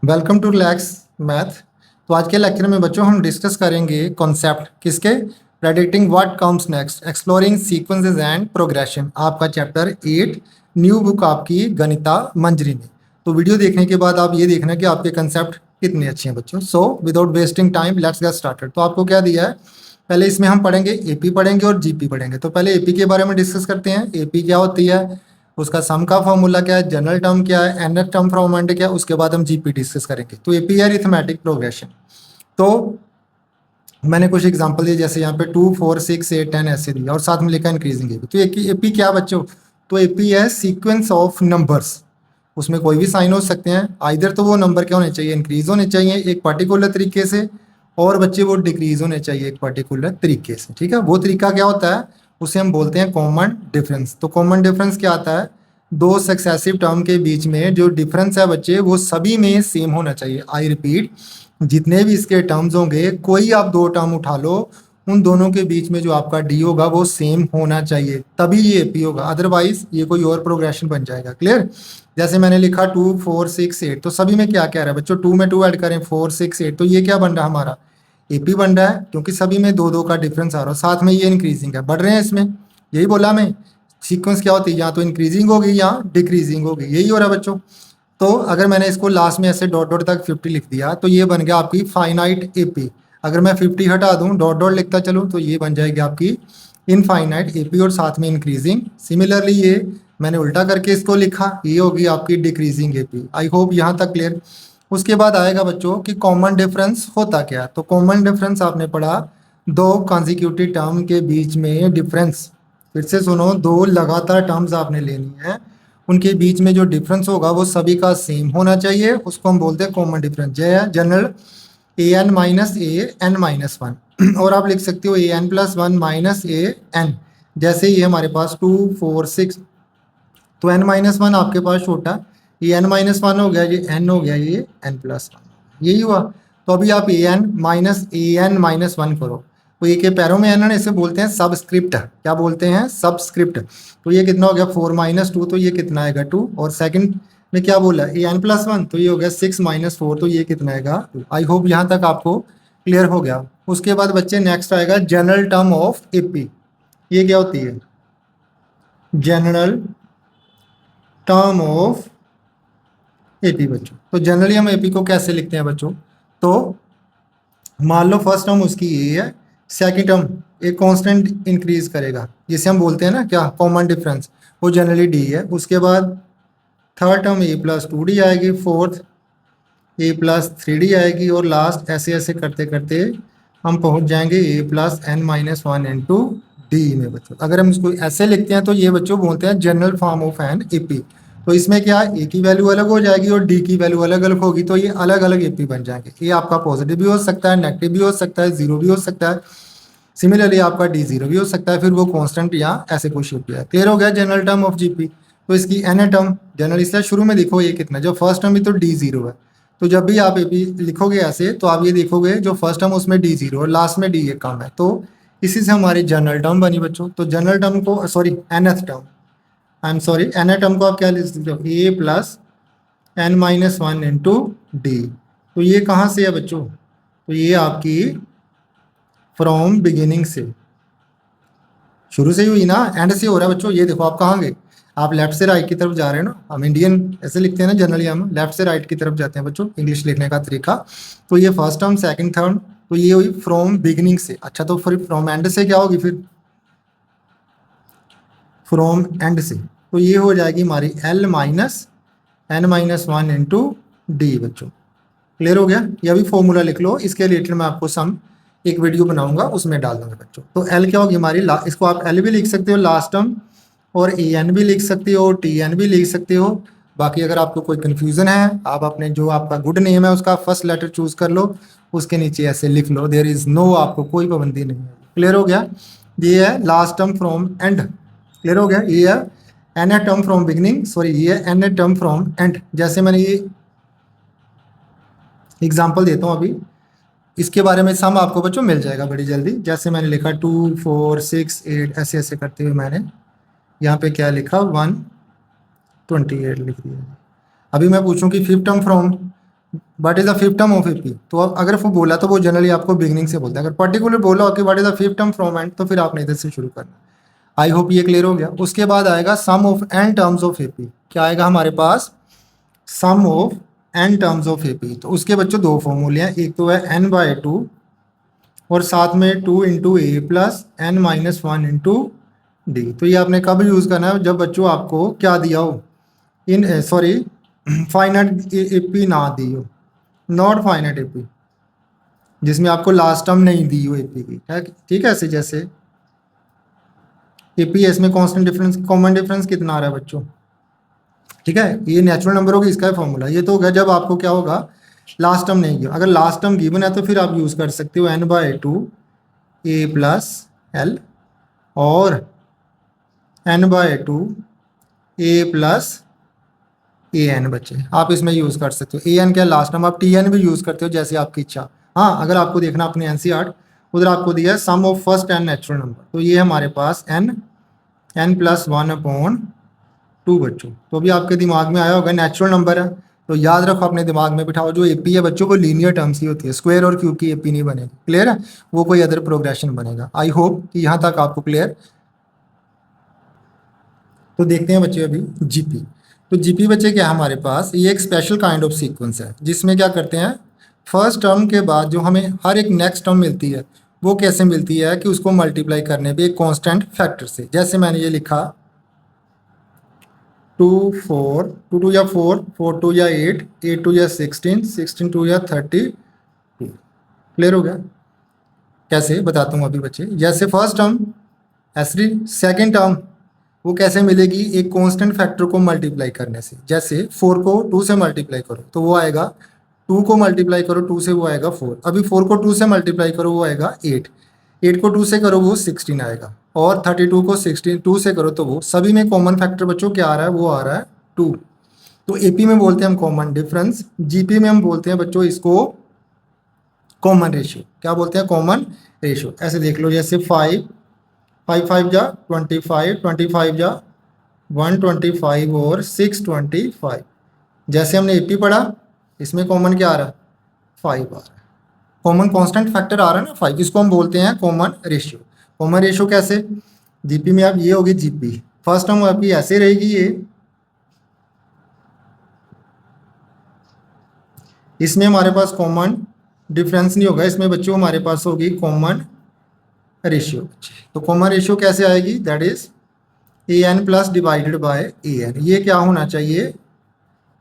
Welcome to relax math. तो आज के लेक्चर में बच्चों हम डिस्कस करेंगे कॉन्सेप्ट किसके, predicting what comes next, exploring sequences and progression. आपका चैप्टर 8 न्यू बुक आपकी गणिता मंजरी में। तो वीडियो देखने के बाद आप ये देखना कि आपके कंसेप्ट कितने अच्छे हैं बच्चों। So without wasting time let's get started. तो आपको क्या दिया है, पहले इसमें हम पढ़ेंगे एपी पढ़ेंगे और जीपी पढ़ेंगे। तो पहले एपी के बारे में डिस्कस करते हैं। एपी क्या होती है, उसका सम का फॉर्मूला क्या है, जनरल टर्म क्या है, एनथ टर्म फ्रॉम एंड क्या है, उसके बाद हम जीपी डिस्कस करेंगे। तो एपी है अरिथमेटिक प्रोग्रेशन। तो मैंने कुछ एग्जांपल दिए, जैसे यहाँ पे 2 4 6 8 10 ऐसे दिया और साथ में लिखा इंक्रीजिंग एपी। तो एपी क्या बच्चों, तो एपी है सीक्वेंस ऑफ नंबर्स। उसमें कोई भी साइन हो सकते हैं, आइदर तो वो नंबर क्या होने चाहिए, इंक्रीज होने चाहिए एक पर्टिकुलर तरीके से, और बच्चे वो डिक्रीज होने चाहिए एक पर्टिकुलर तरीके से। ठीक है, वो तरीका क्या होता है, उसे हम बोलते हैं कॉमन डिफरेंस। तो कॉमन डिफरेंस क्या आता है, दो सक्सेसिव टर्म के बीच में जो डिफरेंस है बच्चे वो सभी में सेम होना चाहिए। आई रिपीट, जितने भी इसके टर्म्स होंगे, कोई आप दो टर्म उठा लो, उन दोनों के बीच में जो आपका डी होगा वो सेम होना चाहिए, तभी ये एपी होगा। अदरवाइज ये कोई और प्रोग्रेशन बन जाएगा। क्लियर, जैसे मैंने लिखा 2 4 6 8, तो सभी में क्या कह रहा है बच्चों, 2 में 2 ऐड करें 4 6 8, तो ये क्या बन रहा है हमारा, एपी बन रहा है, क्योंकि सभी में दो दो का डिफरेंस आ रहा है। साथ में ये इंक्रीजिंग है, बढ़ रहे हैं इसमें। यही बोला मैं, सीक्वेंस क्या होती है, या तो इंक्रीजिंग होगी या डिक्रीजिंग होगी, यही हो रहा है बच्चों। तो अगर मैंने इसको लास्ट में ऐसे डॉट डॉट तक 50 लिख दिया तो ये बन गया आपकी फाइनाइट एपी। अगर मैं 50 हटा दूं, डॉट डॉट लिखता चलूं, तो ये बन जाएगी आपकी इनफाइनाइट एपी और साथ में इंक्रीजिंग। सिमिलरली ये मैंने उल्टा करके इसको लिखा, ये होगी आपकी डिक्रीजिंग एपी। आई होप यहाँ तक क्लियर। उसके बाद आएगा बच्चों कि कॉमन डिफरेंस होता क्या। तो कॉमन डिफरेंस आपने पढ़ा, दो कॉन्जिक्यूटिव टर्म के बीच में डिफरेंस। फिर से सुनो, दो लगातार टर्म्स आपने लेनी है, उनके बीच में जो डिफरेंस होगा वो सभी का सेम होना चाहिए, उसको हम बोलते हैं कॉमन डिफरेंस। जय general A N minus A N minus one और आप लिख सकते हो ए N plus one minus A N. जैसे ये हमारे पास 2 4 6, तो एन माइनस वन आपके पास छोटा, ये एन माइनस वन हो गया, ये एन हो गया, ये एन प्लस वन, यही हुआ। तो अभी आप ए एन माइनस वन करो, तो ये के पैरों में एन है, इसे बोलते हैं सबस्क्रिप्ट। क्या बोलते हैं, सबस्क्रिप्ट। तो ये कितना हो गया 4 माइनस टू, तो ये कितना आएगा 2। और सेकंड में क्या बोला, ए एन प्लस वन, तो ये हो गया 6 माइनस 4, तो ये कितना आएगा 2। आई होप यहाँ तक आपको क्लियर हो गया। उसके बाद बच्चे नेक्स्ट आएगा जनरल टर्म ऑफ एपी। ये क्या होती है, जनरल टर्म ऑफ एपी बच्चों। तो जनरली हम एपी को कैसे लिखते हैं बच्चों, तो मान लो फर्स्ट टर्म उसकी ए है, सेकंड टर्म एक कांस्टेंट इंक्रीज करेगा, जिसे हम बोलते हैं ना क्या, कॉमन डिफरेंस, वो जनरली डी है। उसके बाद थर्ड टर्म ए प्लस टू डी आएगी, फोर्थ ए प्लस थ्री डी आएगी, और लास्ट ऐसे ऐसे करते करते हम पहुंच जाएंगे a plus n minus one into d में बच्चों। अगर हम इसको ऐसे लिखते हैं तो ये बच्चों बोलते हैं general form of an AP. तो इसमें क्या, ए की वैल्यू अलग हो जाएगी और डी की वैल्यू अलग अलग होगी, तो ये अलग अलग एपी बन जाएंगे। ये आपका पॉजिटिव भी हो सकता है, नेगेटिव भी हो सकता है, जीरो भी हो सकता है। सिमिलरली आपका डी जीरो भी हो सकता है, फिर वो कांस्टेंट या ऐसे कुछ एपी है। क्लियर हो गया जनरल टर्म ऑफ जीपी। तो इसकी एन टर्म जनरल, इससे शुरू में देखो ये कितना, जो फर्स्ट टर्म भी तो डी जीरो है, तो जब भी आप एपी लिखोगे ऐसे, तो आप ये देखोगे जो फर्स्ट टर्म उसमें डी जीरो और लास्ट में डी एक कम है, तो इसी से हमारी जनरल टर्म बनी बच्चों। तो जनरल टर्म को, sorry nth term, I am sorry, n term को आप क्या लिख सकते हो, a plus n minus one into d. तो ये कहाँ से है बच्चों, तो ये आपकी फ्रॉम बिगिनिंग से, शुरू से ही हुई ना, एंड से हो रहा है बच्चों। ये देखो आप कहाँ गए, आप लेफ्ट से राइट की तरफ जा रहे हैं ना, हम इंडियन ऐसे लिखते हैं ना जनरली, हम लेफ्ट से राइट की तरफ जाते हैं बच्चों, इंग्लिश लिखने का तरीका। तो ये फर्स्ट टर्म सेकंड थर्ड, तो ये हुई फ्रॉम बिगिनिंग से। अच्छा, तो फिर फ्रॉम एंड से क्या होगी, फिर फ्रॉम एंड से, तो ये हो जाएगी हमारी L minus N minus one into D बच्चों। क्लियर हो गया, ये भी फॉर्मूला लिख लो, इसके रिलेटेड मैं आपको सम एक वीडियो बनाऊंगा, उसमें डाल दूंगा बच्चों। तो एल क्या होगी हमारी, इसको आप एल भी लिख सकते हो लास्ट टर्म, और ए एन भी लिख सकते हो, टी एन भी लिख सकते हो। बाकी अगर आपको कोई कन्फ्यूजन है, आप अपने जो आपका गुड नेम है उसका फर्स्ट लेटर चूज कर लो, उसके नीचे ऐसे लिख लो, देयर इज नो, आपको कोई पाबंदी नहीं है। क्लियर हो गया, ये है last term from end. Clear हो गया, ये है N A term from beginning, sorry ये है N A term from end. जैसे मैंने ये एग्जाम्पल देता हूँ अभी, इसके बारे में सम आपको बच्चों मिल जाएगा बड़ी जल्दी। जैसे मैंने लिखा 2 4 6 8, ऐसे ऐसे करते हुए मैंने यहाँ पे क्या लिखा, 128 लिख दिया। अभी मैं पूछूं कि fifth term from what is the fifth term of AP, तो अब अगर वो बोला तो वो जनरली आपको बिगनिंग से बोलता है, अगर पर्टिकुलर बोला हो कि what is the fifth term from and, तो फिर आपने इधर से शुरू करना। आई होप ये क्लियर हो गया। उसके बाद आएगा sum of n terms of AP, क्या आएगा हमारे पास, sum of n terms of AP. तो उसके बच्चों दो फॉर्मूले हैं, एक तो है एन बाय टू और साथ में 2 into a plus n minus one into d. तो ये आपने कब यूज़ करना है, जब बच्चों आपको क्या दिया हो, इन सॉरी फाइनाइट एपी ना दी हो, नॉट फाइनाइट एपी, जिसमें आपको लास्ट टर्म नहीं दी हो एपी की, ठीक है। ऐसे जैसे एपी है, इसमें कांस्टेंट डिफरेंस, कॉमन डिफरेंस कितना आ रहा है बच्चों, ठीक है। ये नेचुरल नंबर होगी, इसका फॉर्मूला ये तो होगा जब आपको क्या होगा, लास्ट टर्म नहीं गिवन। अगर लास्ट टर्म गिवन है तो फिर आप यूज़ कर सकते हो n by two a plus l और n by two a plus a n बच्चे, आप इसमें यूज़ कर सकते हो। ए एन क्या लास्ट टर्म, आप टी एन भी यूज़ करते हो जैसे आपकी इच्छा। हाँ, अगर आपको देखना अपने एनसीईआरटी, उधर आपको दिया है sum of first n natural number, तो ये हमारे पास n plus one upon two बच्चों। तो अभी आपके दिमाग में आया होगा नेचुरल नंबर है, तो याद रखो अपने दिमाग में बिठाओ, जो एपी है बच्चों को लीनियर टर्म्स ही होती है, स्क्वायर और क्यूब की एपी नहीं बनेगी, क्लियर है, वो कोई अदर प्रोग्रेशन बनेगा। आई होप कि यहाँ तक आपको क्लियर। तो देखते हैं बच्चे अभी जीपी। तो जीपी बच्चे क्या है हमारे पास, ये एक स्पेशल काइंड ऑफ सीक्वेंस है, जिसमें क्या करते हैं, फर्स्ट टर्म के बाद जो हमें हर एक नेक्स्ट टर्म मिलती है, वो कैसे मिलती है कि उसको मल्टीप्लाई करने पे एक कांस्टेंट फैक्टर से। जैसे मैंने ये लिखा 2 4, 2 2 या 4, 4 2 या 8, 8 2 या 16, 16 2 या 32। क्लियर हो गया। कैसे बताता हूँ अभी बच्चे, जैसे फर्स्ट टर्म ऐसे सेकेंड टर्म वो कैसे मिलेगी, एक कांस्टेंट फैक्टर को मल्टीप्लाई करने से। जैसे 4 को 2 से मल्टीप्लाई करो तो वो आएगा, 2 को मल्टीप्लाई करो 2 से वो आएगा 4, अभी 4 को 2 से मल्टीप्लाई करो वो आएगा 8, 8 को 2 से करो वो 16 आएगा, और 32 को 2 से करो तो वो, सभी में कॉमन फैक्टर बच्चों क्या आ रहा है, वो आ रहा है 2। तो एपी में बोलते हैं हम कॉमन डिफरेंस, जीपी में हम बोलते हैं बच्चों इसको कॉमन रेशियो। क्या बोलते हैं, कॉमन रेशियो। ऐसे देख लो, जैसे 5 5 5 जा 25, 25 जा 125 और 625। जैसे हमने एपी पढ़ा, इसमें कॉमन क्या आ रहा है, 5 आ रहा है, कॉमन कांस्टेंट फैक्टर आ रहा है ना 5, इसको हम बोलते हैं कॉमन रेशियो। कॉमन रेशियो कैसे, जीपी में अब ये होगी जीपी, फर्स्ट टर्म आपकी ऐसे रहेगी ये, इसमें हमारे पास कॉमन डिफरेंस नहीं होगा, इसमें बच्चों हमारे पास होगी कॉमन रेशियो। तो कॉमन रेशियो कैसे आएगी, that is A N plus divided by A N. ये क्या होना चाहिए,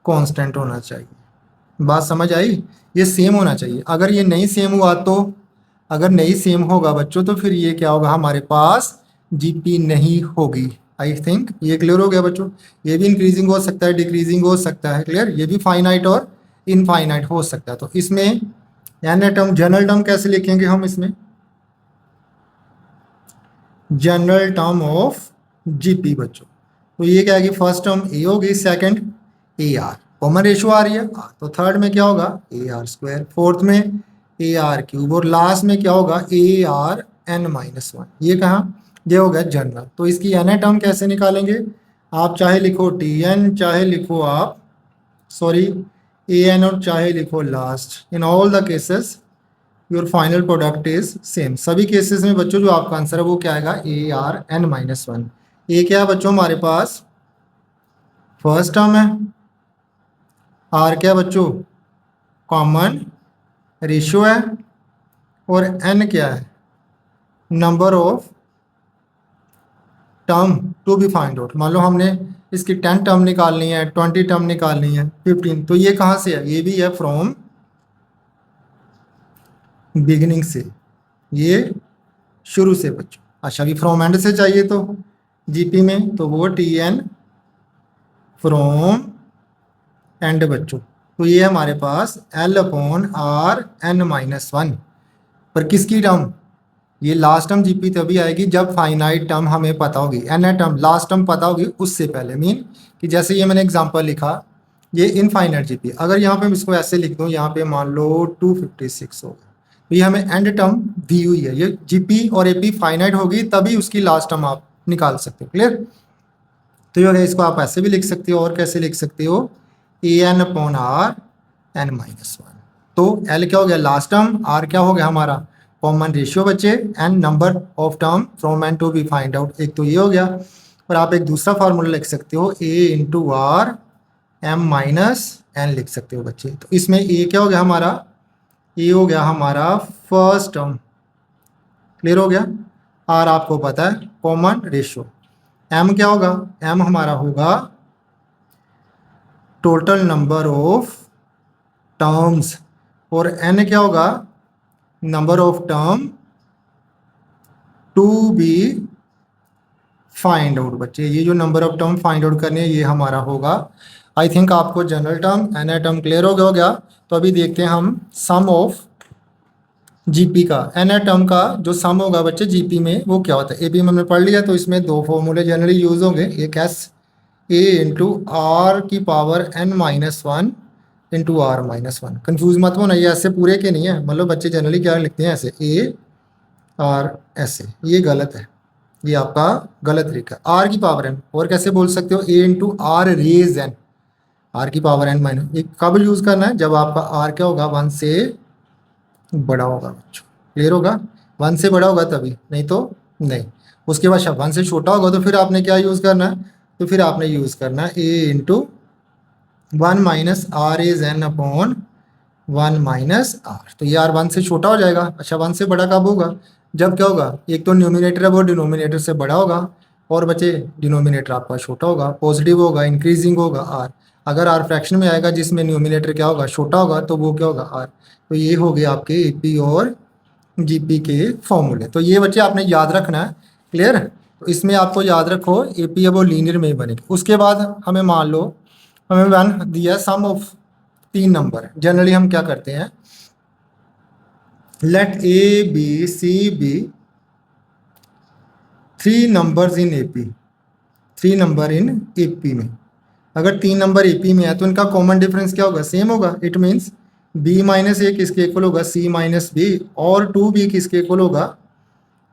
कांस्टेंट होना चाहिए। बात समझ आई, ये सेम होना चाहिए। अगर ये नहीं सेम हुआ तो, अगर नहीं सेम होगा बच्चों तो फिर ये क्या होगा, हमारे पास जीपी नहीं होगी। आई थिंक ये क्लियर हो गया बच्चों। ये भी इंक्रीजिंग हो सकता है, डिक्रीजिंग हो सकता है, क्लियर। ये भी फाइनाइट और इनफाइनाइट हो सकता है। तो इसमें एन टर्म, जनरल टर्म कैसे लिखेंगे हम, इसमें जनरल टर्म ऑफ जीपी बच्चों। तो ये क्या है, फर्स्ट टर्म ए होगी, second a r, common ratio आ रही है, तो थर्ड में क्या होगा ए आर स्क्वायर, फोर्थ में ए आर क्यूब, और लास्ट में क्या होगा A are N minus one. ये कहाँ, ये हो गया जनरल। तो इसकी एन टर्म कैसे निकालेंगे, आप चाहे लिखो टी एन, चाहे लिखो आप सॉरी ए एन, और चाहे लिखो last, in all the cases your final product is same. सभी केसेस में बच्चों जो आपका आंसर है वो क्या आएगा, a are N minus one. A क्या है बच्चों हमारे पास, फर्स्ट टर्म है, आर क्या बच्चों, कॉमन रेशियो है, और एन क्या है, number of term to be find out. मान लो हमने इसकी 10 टर्म निकालनी है, 20 टर्म निकालनी है, 15, तो ये कहाँ से है, ये भी है फ्रॉम बिगिनिंग से, ये शुरू से बच्चों। अच्छा, अभी फ्रॉम एंड से चाहिए तो जीपी में, तो वो टी एन फ्रॉम एंड बच्चों। तो ये हमारे पास l upon r N minus one, पर किसकी टर्म, ये लास्ट टर्म जीपी तभी आएगी जब फाइनाइट टर्म हमें पता होगी, एन टर्म लास्ट टर्म पता होगी उससे पहले। मीन कि जैसे ये मैंने एग्जांपल लिखा, ये इनफाइनाइट जीपी, अगर यहाँ पे मैं इसको ऐसे लिख दूँ, यहाँ पे मान लो 256 होगा, तो ये हमें एंड टर्म दी हुई है। ये जीपी और एपी फाइनाइट होगी तभी उसकी लास्ट टर्म आप निकाल सकते हो, क्लियर। तो ये इसको आप ऐसे भी लिख सकते हो, और कैसे लिख सकते हो, ए n upon r n minus one. तो l क्या हो गया लास्ट टर्म, r क्या हो गया हमारा कॉमन रेशियो बच्चे, and number of term from N to be find out. एक तो ये हो गया, और आप एक दूसरा फार्मूला लिख सकते हो a into R m minus n लिख सकते हो बच्चे। तो इसमें a क्या हो गया हमारा, a हो गया हमारा फर्स्ट टर्म, क्लियर हो गया। r आपको पता है कॉमन रेशियो, m क्या होगा, m हमारा होगा टोटल नंबर ऑफ टर्म्स, और n क्या होगा number of term to be find out बच्चे। ये जो number of term find out करने ये हमारा होगा। आई थिंक आपको general term N term clear हो गया। तो अभी देखते हैं हम सम ऑफ जीपी का, एन टर्म का जो सम होगा बच्चे जीपी में वो क्या होता है। एपी में हमने पढ़ लिया, तो इसमें दो फॉर्मूले जनरली यूज होंगे, एक एस ए इंटू आर की power N minus one into R minus one. Confuse मत होना, ये ऐसे पूरे के नहीं है, मतलब बच्चे जनरली क्या लिखते हैं ऐसे ए आर ऐसे, ये गलत है, ये आपका गलत तरीका। आर की पावर एन, और कैसे बोल सकते हो a into r raise n, r की पावर एन माइनस। ये कब यूज करना है, जब आपका आर क्या होगा वन से बड़ा होगा बच्चों, क्लियर होगा, वन से बड़ा होगा तभी, नहीं तो नहीं। उसके बाद वन से छोटा होगा तो फिर आपने क्या यूज करना है, तो फिर आपने यूज करना है a into one minus r is n upon one minus r. तो ये आर वन से छोटा हो जाएगा। अच्छा वन से बड़ा कब होगा, जब क्या होगा, एक तो न्यूमिनेटर है वो डिनोमिनेटर से बड़ा होगा, और बच्चे डिनोमिनेटर आपका छोटा होगा, पॉजिटिव होगा, इंक्रीजिंग होगा आर। अगर आर फ्रैक्शन में आएगा जिसमें न्यूमिनेटर क्या होगा छोटा होगा, तो वो क्या होगा आर। तो ये हो गया आपके एपी और जीपी के फॉर्मूले। तो ये बच्चे आपने याद रखना है, क्लियर। तो इसमें आपको याद रखो एपी है वो लीनियर में ही बनेगी। उसके बाद हमें मान लो हमें वन दिया सम ऑफ तीन नंबर, जनरली हम क्या करते हैं, let A B C be three numbers in AP, three number in AP में। अगर तीन नंबर एपी में है तो इनका कॉमन डिफरेंस क्या होगा, सेम होगा। इट मीन्स बी माइनस ए किसके इक्वल होगा, सी माइनस बी, और टू बी किसके इक्वल होगा,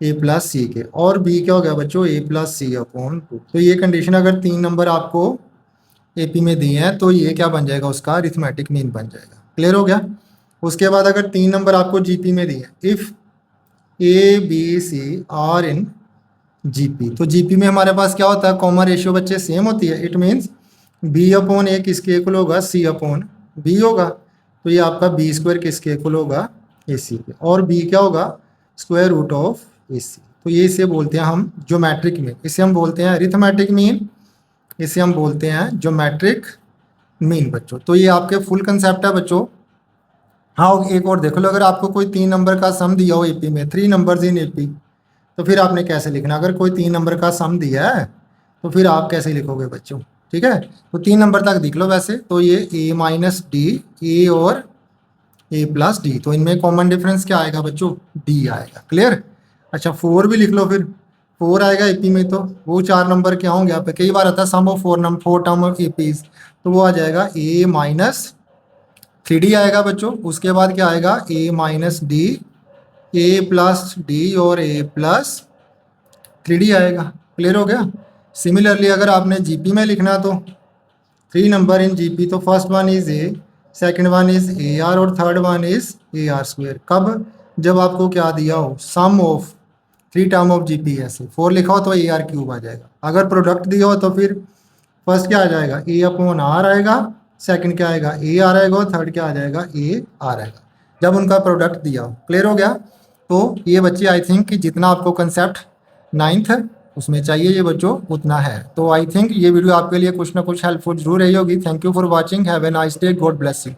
ए प्लस सी के, और बी क्या हो गया बच्चों ए प्लस सी अपॉन टू। तो ये कंडीशन अगर तीन नंबर आपको एपी में दिए हैं तो ये क्या बन जाएगा, उसका अरिथमेटिक मीन बन जाएगा, क्लियर हो गया। उसके बाद अगर तीन नंबर आपको जीपी में दिए, if A B C are in GP, तो जीपी में हमारे पास क्या होता है, कॉमन रेशियो बच्चे सेम होती है। इट मीन्स बी अपॉन ए किसके इक्वल होगा, सी अपॉन बी होगा। तो ये आपका बी स्क्वायर किसके इक्वल होगा, ए सी के, और बी क्या होगा स्क्वायर रूट ऑफ ए सी। तो ये इसे बोलते हैं हम ज्योमेट्रिक मीन, इसे हम बोलते हैं अरिथमेटिक मीन, इसे हम बोलते हैं ज्योमेट्रिक मीन बच्चों। तो ये आपके फुल कंसेप्ट है बच्चों। हाँ एक और देख लो, अगर आपको कोई तीन नंबर का सम दिया हो एपी में, थ्री नंबर्स इन एपी, तो फिर आपने कैसे लिखना। अगर कोई तीन नंबर का सम दिया है तो फिर आप कैसे लिखोगे बच्चों, ठीक है। तो तीन नंबर तक देख लो वैसे, तो ये ए माइनस डी, ए और ए प्लस डी, तो इनमें कॉमन डिफरेंस क्या आएगा बच्चों, डी आएगा, क्लियर। अच्छा फोर भी लिख लो, फिर फोर आएगा एपी में, तो वो चार नंबर क्या होंगे आप, कई बार आता है sum of four term of APs, तो वो आ जाएगा ए माइनस थ्री डी आएगा बच्चों। उसके बाद क्या आएगा a minus d, a plus d और ए प्लस थ्री डी आएगा, क्लियर हो गया। सिमिलरली अगर आपने जीपी में लिखना तो थ्री नंबर इन जीपी, तो first one is a, second one is a r, और third one is a r square. कब, जब आपको क्या दिया हो, sum of three term of GP, ऐसे फोर लिखा हो तो ए आर क्यूब आ जाएगा। अगर प्रोडक्ट दिया हो तो फिर फर्स्ट क्या आ जाएगा ए अपॉन आर आएगा, सेकंड क्या आएगा ए आर आएगा, और थर्ड क्या आ जाएगा ए आर आएगा, जब उनका प्रोडक्ट दिया हो, क्लियर हो गया। तो ये बच्चे आई थिंक कि जितना आपको कंसेप्ट नाइन्थ उसमें चाहिए ये बच्चों उतना है। तो आई थिंक ये वीडियो आपके लिए कुछ ना कुछ हेल्पफुल जरूर रही होगी। Thank you for watching, have a nice day, God bless you.